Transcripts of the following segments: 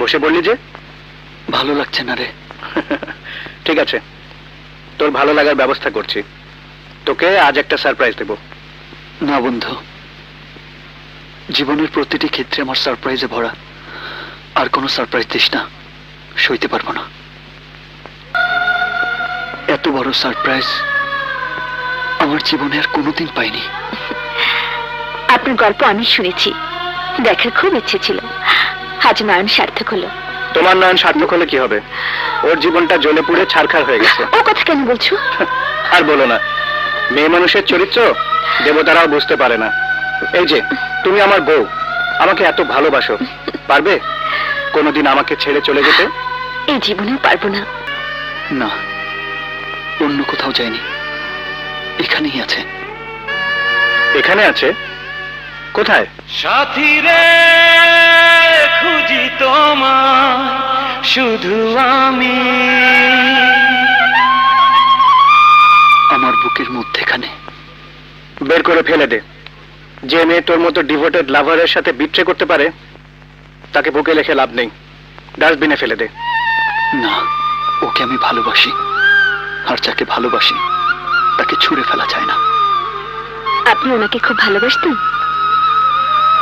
বসে বললি যে ভালো লাগছে না রে। ঠিক আছে, তোর ভালো লাগার ব্যবস্থা করছি। তোকে আজ একটা সারপ্রাইজ দেব। না বন্ধু, জীবনের প্রতিটি ক্ষেত্রে আমার সারপ্রাইজে ভরা। আর কোনো সারপ্রাইজ দিস না, সইতে পারবো না। এত বড় সারপ্রাইজ আমার জীবনে আর কোনোদিন পাইনি। আপনার গল্প আমি শুনেছি, দেখার খুব ইচ্ছে ছিল। আজ নয়ন সার্থক হলো। তোমার নয়ন সার্থক হলে কি হবে? ওর জীবনটা জ্বলে পুড়ে ছারখার হয়ে গেছে। ও কথা কেন বলছো? আর বলো না, মেয়ে মানুষের চরিত্র দেবতারাও বুঝতে পারে না। এই যে তুমি আমার বউ, আমাকে এত ভালোবাসো, পারবে কোনোদিন আমাকে ছেড়ে চলে যেতে? এই জীবনেও পারবো না। না, অন্য কোথাও যায়নি, এখানেই আছে। এখানে আছে? কোথায়? সাথী রে খুঁজি তোমায় শুধু আমি, আমার বুকের মধ্যেখানে। বের করে ফেলে দে। যে মেয়ে তোর মতো ডিভোটেড লাভারের সাথে বিট্রে করতে পারে, তাকে বুকে লেখে লাভ নেই। ডাস্টবিনে ফেলে দে। না, ওকে আমি ভালোবাসি, আর যাকে ভালোবাসি তাকে ছুঁড়ে ফেলা যায় না। আপনি ওনাকে খুব ভালোবাসতেন?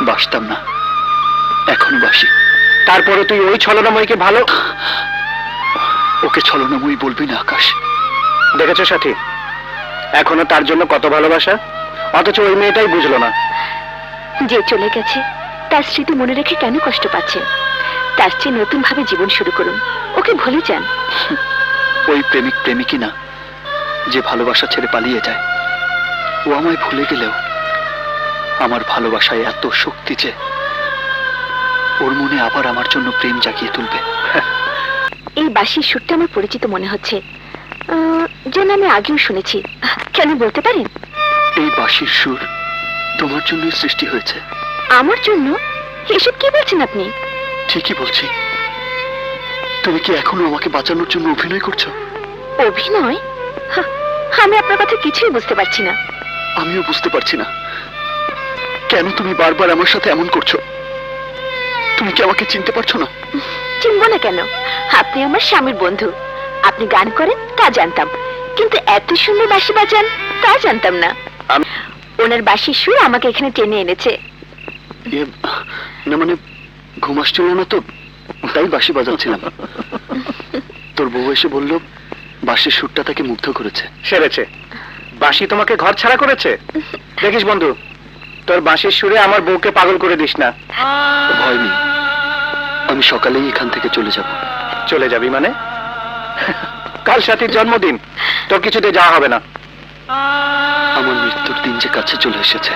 বাসতাম না, এখনো বাসি। তারপরে তুই ওই ছলনাময়ীকে ভালো? ওকে ছলনাময়ী বলবি না আকাশ। দেখেছো সাথী, এখনো তার জন্য কত ভালোবাসা, অথচ ওই মেয়েটাই বুঝলো না। যে চলে গেছে তার স্মৃতি মনে রেখে কেন কষ্ট পাচ্ছেন? তার চেয়ে নতুন ভাবে জীবন শুরু করুন, ওকে ভুলে যান। ওই প্রেমিক প্রেমিকই না যে ভালোবাসা ছেড়ে পালিয়ে যায়। ও আমায় ভুলে গেলেও আমার ভালোবাসায় এত শক্তি যে ওর মনে আবার আমার জন্য প্রেম জাগিয়ে তুলবে। এই বাঁশির সুরটা আমার পরিচিত মনে হচ্ছে, যেন আমি আগেও শুনেছি। কেন বলতে পারেন? এই বাঁশির সুর তোমার জন্যই সৃষ্টি হয়েছে। আমার জন্য? এসব কি বলছেন আপনি? ঠিকই বলছি। তুমি কি এখনো আমাকে বাঁচানোর জন্য অভিনয় করছো? অভিনয়? আমি আপনার কথা কিছুই বুঝতে পারছি না। আমিও বুঝতে পারছি না কেন তুমি বারবার আমার সাথে এমন করছো। তুমি কি আমাকে চিনতে পারছো না? চিনব না কেন? আপনি আমার স্বামীর বন্ধু। আপনি গান করেন তা জানতাম, কিন্তু এত সুন্দর বাঁশি বাজান তা জানতাম না। ওনার বাঁশির সুর আমাকে এখানে টেনে এনেছে। না মানে ঘুম আসছিল না তো, তাই বাঁশি বাজাচ্ছিলাম। তোর বউ এসে বলল বাঁশির সুরটা তাকে মুগ্ধ করেছে। সেরেছে। বাঁশি তোমাকে ঘর ছাড়া করেছে? দেখিস বন্ধু, তোর বাঁশির সুরে আমার বউকে পাগল করে দিস না। ভয় নেই, আমি সকালেই এখান থেকে চলে যাব। চলে যাবি মানে? কাল সাথীর জন্মদিন, তোর কিছুতে যাওয়া হবে না। আমার মৃত্যুর দিন যে কাছে চলে এসেছে।